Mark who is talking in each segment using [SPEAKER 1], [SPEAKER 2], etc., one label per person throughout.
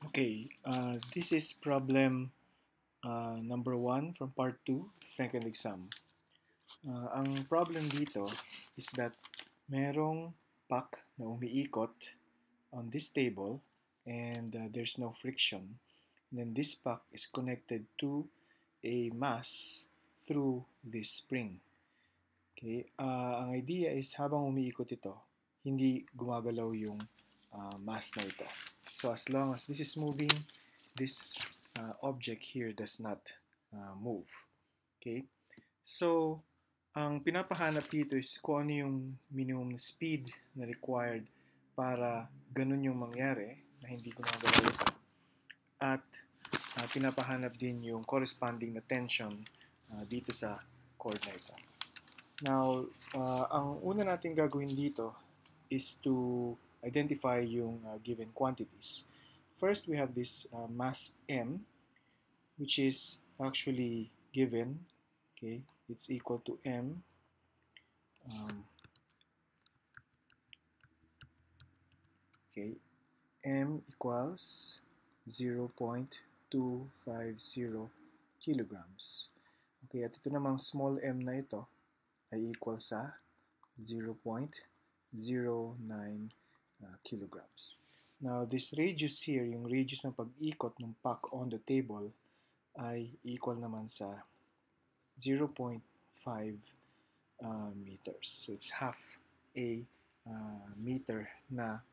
[SPEAKER 1] Okay, this is problem number 1 from part 2, second exam. Ang problem dito is that merong puck na umiikot on this table and there's no friction. And then this puck is connected to a mass through this spring. Okay, ang idea is habang umiikot ito, hindi gumagalaw yung mass na ito. So as long as this is moving, this object here does not move. Okay? So, ang pinapahanap dito is kung ano yung minimum speed na required para ganun yung mangyari na hindi gumagalaw ito. At pinapahanap din yung corresponding na tension dito sa cord na ito. Now, ang una natin gagawin dito is to identify yung given quantities. First, we have this mass M, which is actually given. Okay, it's equal to M. Okay, M equals 0.250 kilograms. Okay, at ito namang small m na ito ay equal sa 0.09 kilograms. Now, this radius here, yung radius ng pag-ikot ng puck on the table ay equal naman sa 0.5 meters. So, it's half a meter na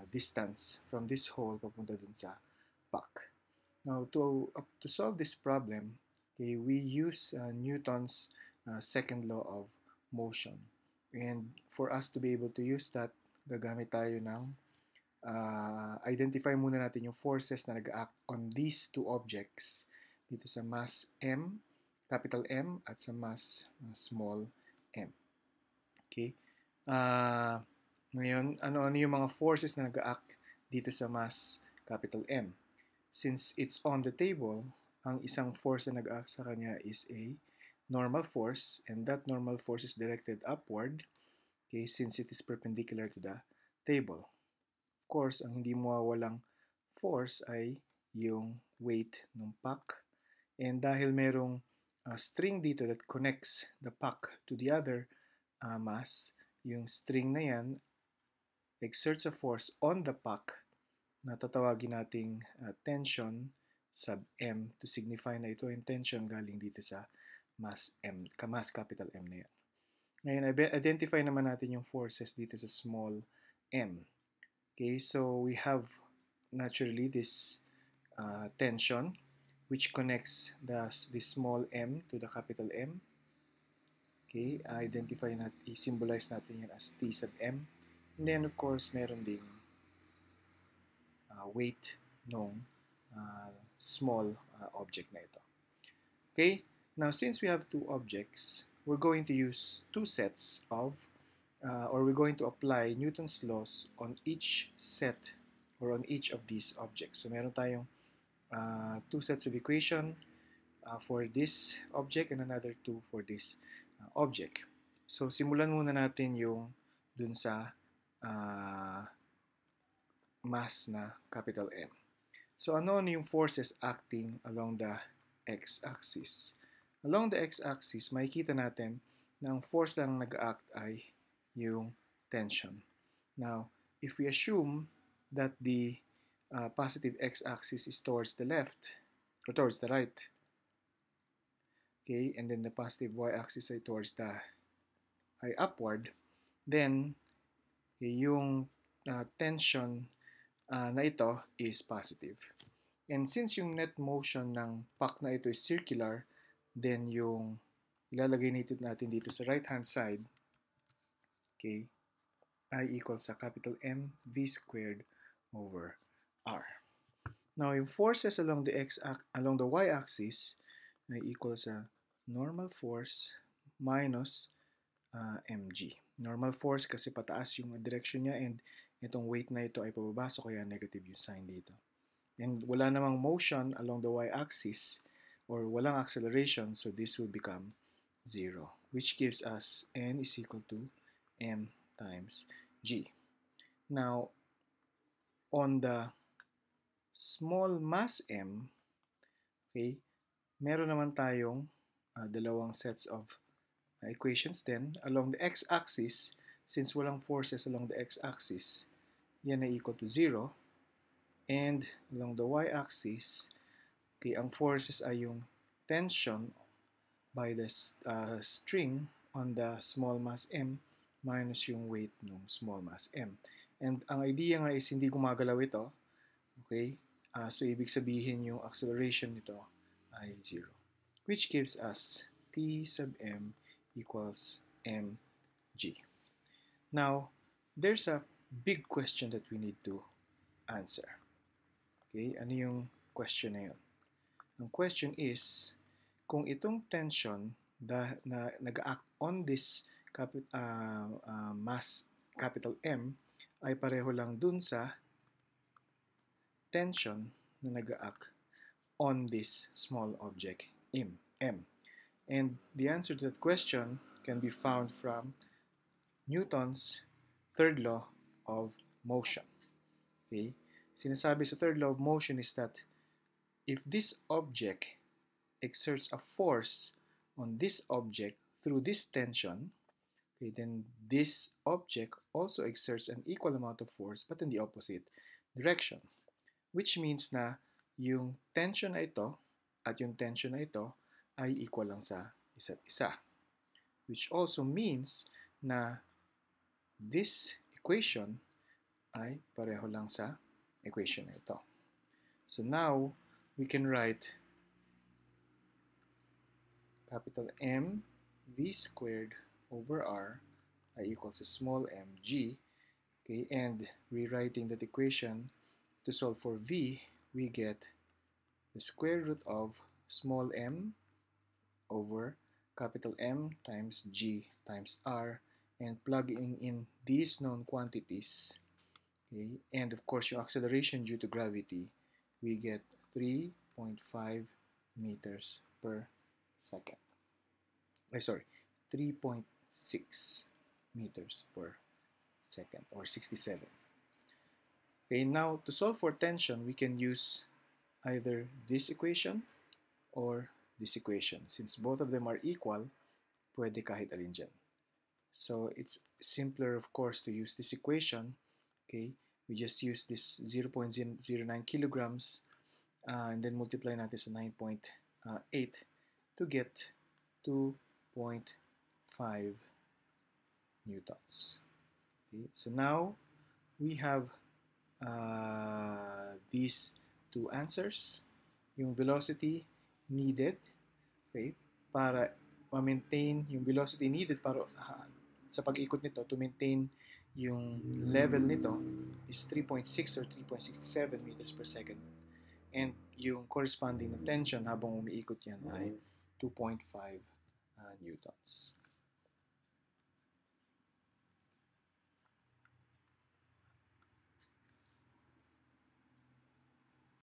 [SPEAKER 1] distance from this hole papunta dun sa puck. Now, to solve this problem, okay, we use Newton's second law of motion. And for us to be able to use that, gagamit tayo ng identify muna natin yung forces na nag-act on these two objects dito sa mass M, capital M, at sa mass small m. Okay? Ngayon, ano yung mga forces na nag-act dito sa mass capital M? Since it's on the table, ang isang force na nag-act sa kanya is a normal force, and that normal force is directed upward, okay, since it is perpendicular to the table. Of course, ang hindi mawawalang force ay yung weight ng puck. And dahil merong string dito that connects the puck to the other mass, yung string na yan exerts a force on the puck na tatawagin nating tension sub M to signify na ito yung tension galing dito sa mass M, mass capital M na yan. Ngayon, identify naman natin yung forces dito sa small m. Okay, so we have naturally this tension which connects the small m to the capital M. Okay, identify natin, i-symbolize natin yan as T sub M. And then, of course, meron ding weight ng small object na ito. Okay, now since we have two objects, we're going to use two sets of, or we're going to apply Newton's laws on each set or on each of these objects. So meron tayong two sets of equation for this object and another two for this object. So simulan muna natin yung dun sa mass na capital M. So ano yung forces acting along the x-axis? Along the x-axis, makikita natin na ang force lang nag-act ay yung tension. Now, if we assume that the positive x-axis is towards the left or towards the right, okay, and then the positive y-axis ay towards the upward, then yung tension na ito is positive. And since yung net motion ng puck na ito is circular, then yung ilalagay natin dito sa right hand side, okay, I equals sa capital M V squared over R. Now yung forces along the y-axis ay equal sa normal force minus mg. Normal force kasi pataas yung direction niya, and itong weight na ito ay pababa, so kaya negative yung sign dito. And wala namang motion along the y-axis or walang acceleration, so this will become 0, which gives us n is equal to m times g. Now, on the small mass m, okay, meron naman tayong dalawang sets of equations din. Along the x-axis, since walang forces along the x-axis, yan ay equal to 0. And along the y-axis, okay, ang forces ay yung tension by the string on the small mass m minus yung weight ng small mass m. And ang idea nga is hindi gumagalaw ito. Okay? So ibig sabihin yung acceleration nito ay 0. Which gives us t sub m equals mg. Now, there's a big question that we need to answer. Okay? Ano yung question na yun? Ang question is, kung itong tension na nag-act on this mass capital M ay pareho lang dun sa tension na nag-act on this small object M. And the answer to that question can be found from Newton's third law of motion. Okay? Sinasabi sa third law of motion is that if this object exerts a force on this object through this tension, okay, then this object also exerts an equal amount of force but in the opposite direction. Which means na yung tension na ito at yung tension na ito ay equal lang sa isa't isa. Which also means na this equation ay pareho lang sa equation na ito. So now, we can write capital M V squared over R ay equals to small mg. Okay, and rewriting that equation to solve for V, we get the square root of small m over capital M times G times R, and plugging in these known quantities, okay, and of course yung acceleration due to gravity, we get 3.5 meters per second. 3.6 meters per second, or 67. Okay, now to solve for tension, we can use either this equation or this equation. Since both of them are equal, pwede kahit alin dyan. So it's simpler, of course, to use this equation. Okay, we just use this 0.09 kilograms and then multiply natin sa 9.8 to get 2.5 newtons. Okay, so now we have these two answers. Yung velocity needed, okay, para ma-maintain yung velocity needed para sa pag-ikot nito to maintain yung level nito is 3.6 or 3.67 meters per second. And yung corresponding na tension habang umiikot yan ay 2.5 newtons.